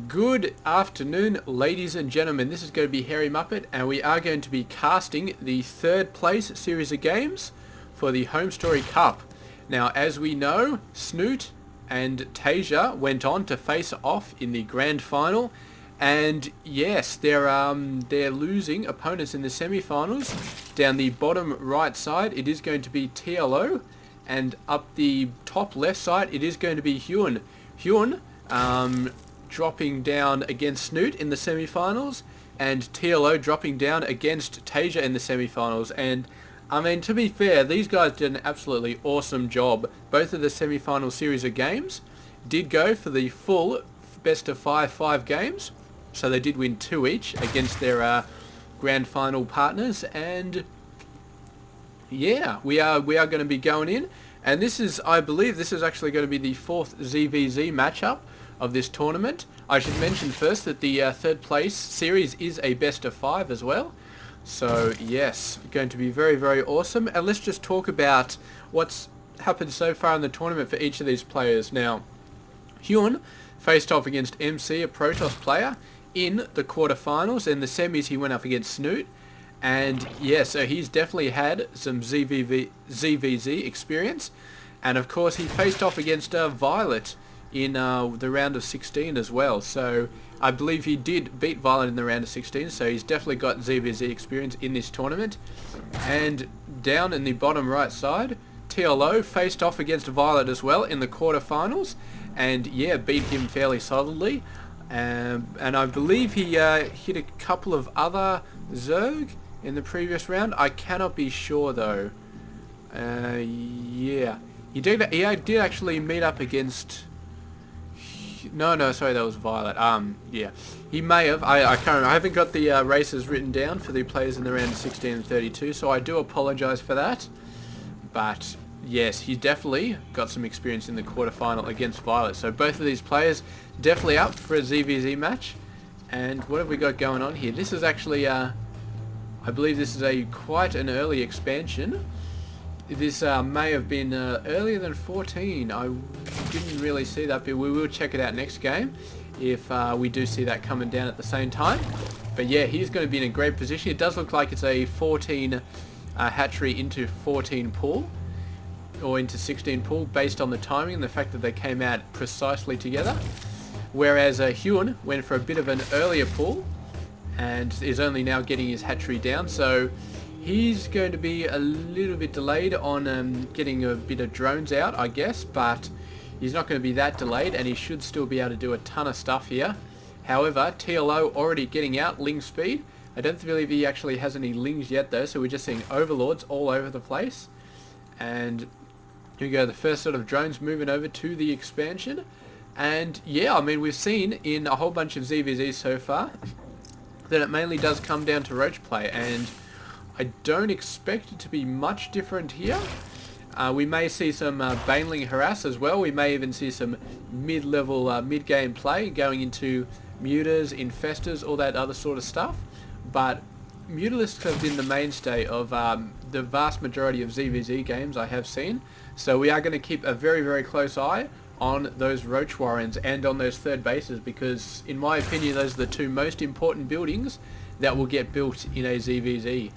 Good afternoon, ladies and gentlemen. This is going to be Harry Muppet, and we are going to be casting the third place series of games for the HomeStory Cup. Now, as we know, Snoot and Tasia went on to face off in the grand final, and yes, they're losing opponents in the semi-finals. Down the bottom right side, it is going to be TLO, and up the top left side, it is going to be HyuN. HyuN, dropping down against Snoot in the semi-finals, and TLO dropping down against Tasia in the semi-finals. And I mean, to be fair, these guys did an absolutely awesome job. Both of the semi-final series of games did go for the full best of five games, so they did win 2 each against their grand final partners. And yeah, we are going to be going in, and this is, I believe this is actually going to be the 4th ZVZ matchup of this tournament. I should mention first that the third place series is a best of 5 as well. So yes, going to be very, very awesome. And let's just talk about what's happened so far in the tournament for each of these players. Now, HyuN faced off against MC, a Protoss player, in the quarterfinals. In the semis, he went up against Snoot. And yeah, so he's definitely had some ZVZ experience. And of course, he faced off against Violet in the round of 16 as well. So I believe he did beat Violet in the round of 16, so he's definitely got ZVZ experience in this tournament. And down in the bottom right side, TLO faced off against Violet as well in the quarterfinals, and yeah, beat him fairly solidly. And I believe he hit a couple of other Zerg in the previous round. I cannot be sure though. Yeah, he did actually meet up against... No, sorry, that was Violet. Yeah, he may have. I can't remember. I haven't got the races written down for the players in the round of 16 and 32, so I do apologise for that. But yes, he's definitely got some experience in the quarterfinal against Violet. So both of these players definitely up for a ZVZ match. And what have we got going on here? This is actually, I believe this is quite an early expansion. This may have been earlier than 14. I didn't really see that, but we will check it out next game if we do see that coming down at the same time. But yeah, he's going to be in a great position. It does look like it's a 14 hatchery into 14 pool, or into 16 pool, based on the timing and the fact that they came out precisely together. Whereas HyuN went for a bit of an earlier pool and is only now getting his hatchery down. So he's going to be a little bit delayed on getting a bit of drones out, I guess, but he's not going to be that delayed, and he should still be able to do a ton of stuff here. However, TLO already getting out Ling speed. I don't believe he actually has any Lings yet though, so we're just seeing Overlords all over the place. And here we go, the first sort of drones moving over to the expansion. And yeah, I mean, we've seen in a whole bunch of ZVZs so far that it mainly does come down to roach play, and I don't expect it to be much different here. We may see some Baneling harass as well. We may even see some mid-level, mid-game play going into Mutas, Infestors, all that other sort of stuff. But Mutalisks have been the mainstay of the vast majority of ZVZ games I have seen. So we are going to keep a very, very close eye on those Roach Warrens and on those third bases, because in my opinion, those are the two most important buildings that will get built in a ZVZ.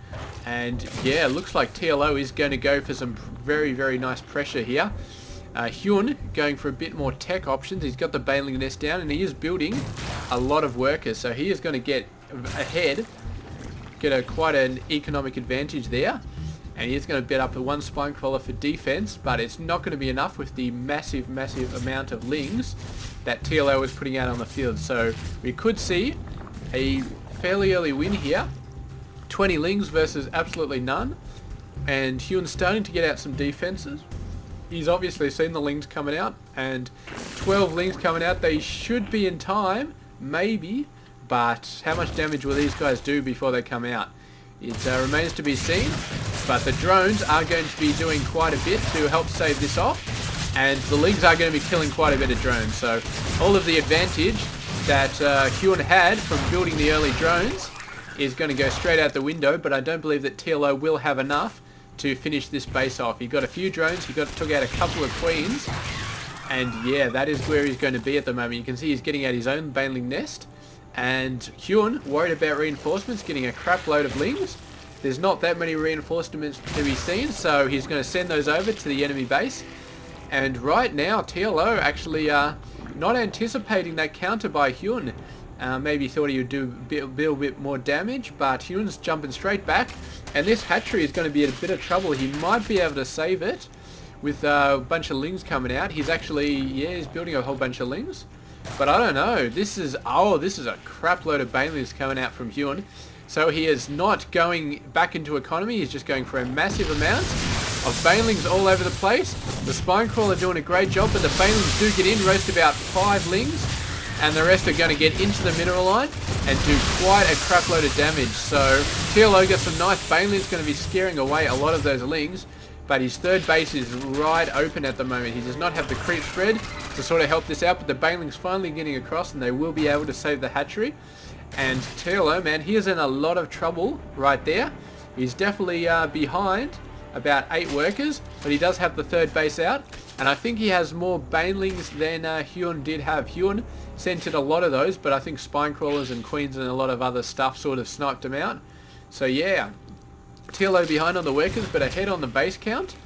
And yeah, looks like TLO is going to go for some very, very nice pressure here. HyuN going for a bit more tech options. He's got the Baneling nest down, and he is building a lot of workers, so he is going to get ahead, get quite an economic advantage there. And he's going to bet up a 1 spine crawler for defense, but it's not going to be enough with the massive, massive amount of Lings that TLO is putting out on the field. So we could see a fairly early win here. 20 Lings versus absolutely none. And HyuN's starting to get out some defenses. He's obviously seen the Lings coming out, and 12 Lings coming out. They should be in time, maybe, but how much damage will these guys do before they come out? It remains to be seen, but the drones are going to be doing quite a bit to help save this off, and the Lings are going to be killing quite a bit of drones. So all of the advantage that HyuN had from building the early drones is going to go straight out the window, but I don't believe that TLO will have enough to finish this base off. He got a few drones, he took out a couple of queens, And yeah, that is where he's going to be at the moment. You can see he's getting out his own baneling nest. And HyuN, worried about reinforcements, getting a crap load of lings. There's not that many reinforcements to be seen, so he's going to send those over to the enemy base. And right now, TLO actually not anticipating that counter by HyuN. Maybe thought he would do a bit more damage, but HyuN's jumping straight back. And this hatchery is going to be in a bit of trouble. He might be able to save it with a bunch of lings coming out. He's actually, yeah, he's building a whole bunch of lings. But I don't know. This is a crap load of banelings coming out from HyuN. So he is not going back into economy. He's just going for a massive amount of banelings all over the place. The Spinecrawler doing a great job, but the banelings do get in, roast about 5 lings, and the rest are going to get into the mineral line and do quite a crap load of damage. So TLO got some nice banelings, going to be scaring away a lot of those lings, but his third base is right open at the moment. He does not have the creep spread to sort of help this out, but the banelings finally getting across, and they will be able to save the hatchery. And TLO, man, he is in a lot of trouble right there. He's definitely behind about 8 workers, but he does have the third base out, and I think he has more banelings than HyuN did have. HyuN sent in a lot of those, but I think Spinecrawlers and Queens and a lot of other stuff sort of sniped him out. So yeah, TLO behind on the workers, but ahead on the base count,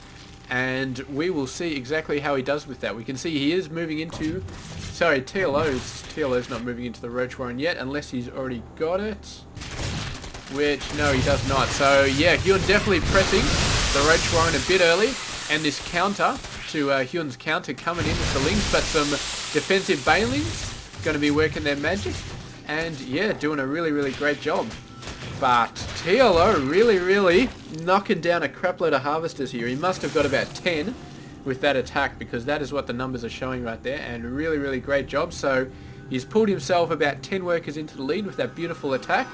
and we will see exactly how he does with that. We can see he is moving into, sorry, TLO's not moving into the Roach Warren yet, unless he's already got it, which, no, he does not. So yeah, HyuN definitely pressing the Roach Warren a bit early, and this counter to HyuN's counter coming in with the lings, but some defensive banelings going to be working their magic, and yeah, doing a really great job. But TLO really knocking down a crap load of harvesters here. He must have got about 10 with that attack, because that is what the numbers are showing right there, and really great job. So he's pulled himself about 10 workers into the lead with that beautiful attack,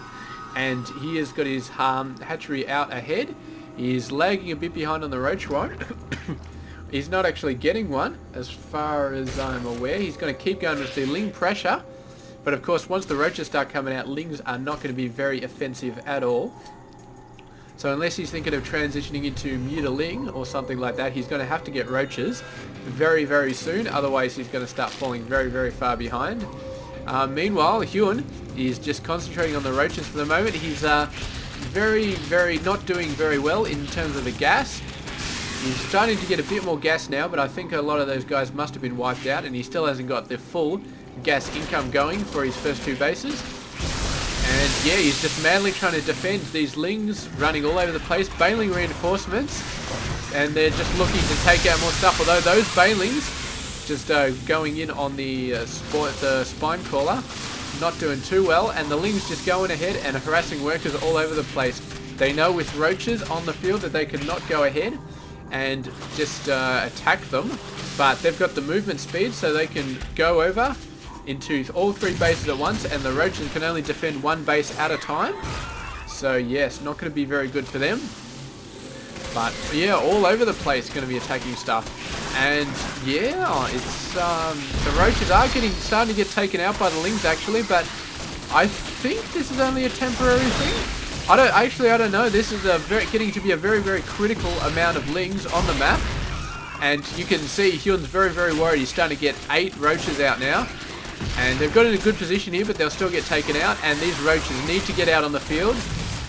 and he has got his hatchery out ahead. He's lagging a bit behind on the Roach Warren. He's not actually getting one, as far as I'm aware. He's going to keep going with the ling pressure. But of course, once the roaches start coming out, lings are not going to be very offensive at all. So unless he's thinking of transitioning into mutaling or something like that, he's going to have to get roaches very soon. Otherwise, he's going to start falling very far behind. Meanwhile, HyuN is just concentrating on the roaches for the moment. He's very not doing very well in terms of the gas. He's starting to get a bit more gas now, but I think a lot of those guys must have been wiped out, and he still hasn't got the full gas income going for his first 2 bases. And yeah, he's just madly trying to defend these lings running all over the place, baneling reinforcements, and they're just looking to take out more stuff, although those banelings just going in on the Spinecrawler, not doing too well, and the lings just going ahead and harassing workers all over the place. They know with roaches on the field that they cannot go ahead and just attack them, but they've got the movement speed, so they can go over into all 3 bases at once, and the roaches can only defend 1 base at a time. So yes, not going to be very good for them. But yeah, all over the place going to be attacking stuff. And yeah, it's the roaches are starting to get taken out by the lings actually, but I think this is only a temporary thing. I don't know. This is getting to be a very critical amount of lings on the map, and you can see HyuN's very worried. He's starting to get 8 roaches out now, and they've got in a good position here, but they'll still get taken out. And these roaches need to get out on the field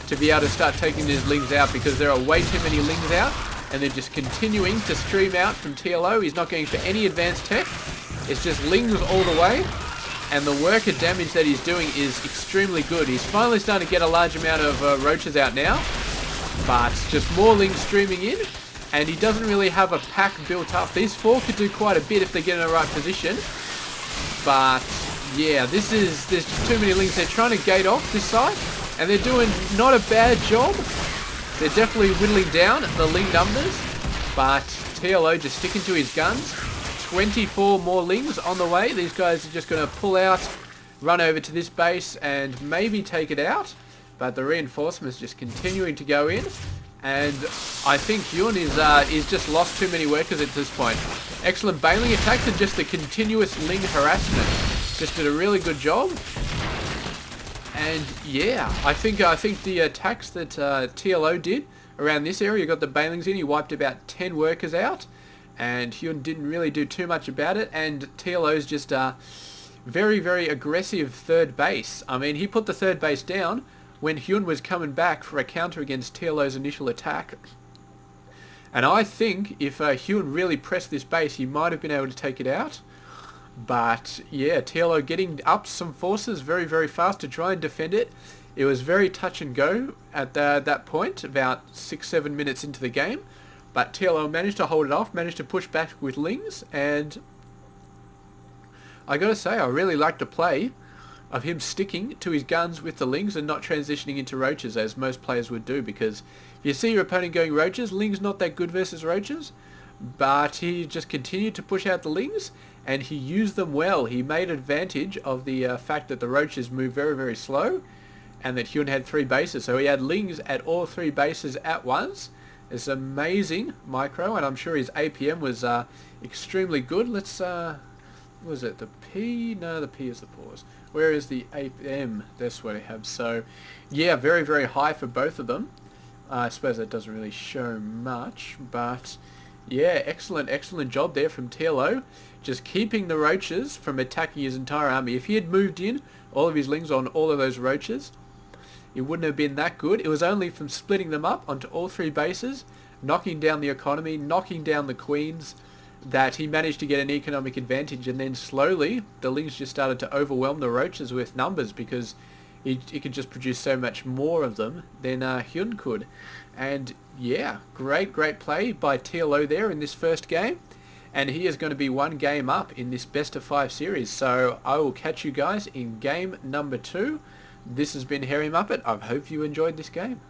to be able to start taking these lings out, because there are way too many lings out, and they're just continuing to stream out from TLO. He's not going for any advanced tech. It's just lings all the way. And the worker damage that he's doing is extremely good. He's finally starting to get a large amount of roaches out now, but just more lings streaming in, and he doesn't really have a pack built up. These 4 could do quite a bit if they get in the right position, but yeah, there's just too many lings. They're trying to gate off this side, and they're doing not a bad job. They're definitely whittling down the ling numbers, but TLO just sticking to his guns. 24 more lings on the way. These guys are just going to pull out, run over to this base, and maybe take it out. But the reinforcements just continuing to go in, and I think HyuN is just lost too many workers at this point. Excellent baneling attacks and just the continuous ling harassment. Just did a really good job. And yeah, I think the attacks that TLO did around this area, got the banelings in. He wiped about 10 workers out. and HyuN didn't really do too much about it, and TLO's just very, very aggressive third base. I mean, he put the third base down when HyuN was coming back for a counter against TLO's initial attack. And I think if HyuN really pressed this base, he might have been able to take it out. But yeah, TLO getting up some forces very, very fast to try and defend it. It was very touch and go at that point, about 6-7 minutes into the game. But TLO managed to hold it off, managed to push back with Lings, and I gotta say, I really like the play of him sticking to his guns with the Lings and not transitioning into Roaches as most players would do, because if you see your opponent going Roaches, Lings not that good versus Roaches, but he just continued to push out the Lings and he used them well. He made advantage of the fact that the Roaches move very, very slow and that HyuN had 3 bases, so he had Lings at all 3 bases at once. It's amazing micro, and I'm sure his APM was extremely good. Let's was it the P? No, the P is the pause. Where is the APM? That's what I have. So yeah, very, very high for both of them. I suppose that doesn't really show much, but yeah, excellent job there from TLO, just keeping the Roaches from attacking his entire army. If he had moved in all of his Lings on all of those Roaches, it wouldn't have been that good. It was only from splitting them up onto all 3 bases, knocking down the economy, knocking down the queens, that he managed to get an economic advantage, and then slowly the Lings just started to overwhelm the Roaches with numbers because he could just produce so much more of them than HyuN could. And yeah, great play by TLO there in this first game, and he is going to be 1 game up in this best of 5 series. So I will catch you guys in game number 2. This has been HyuNMuppet. I hope you enjoyed this game.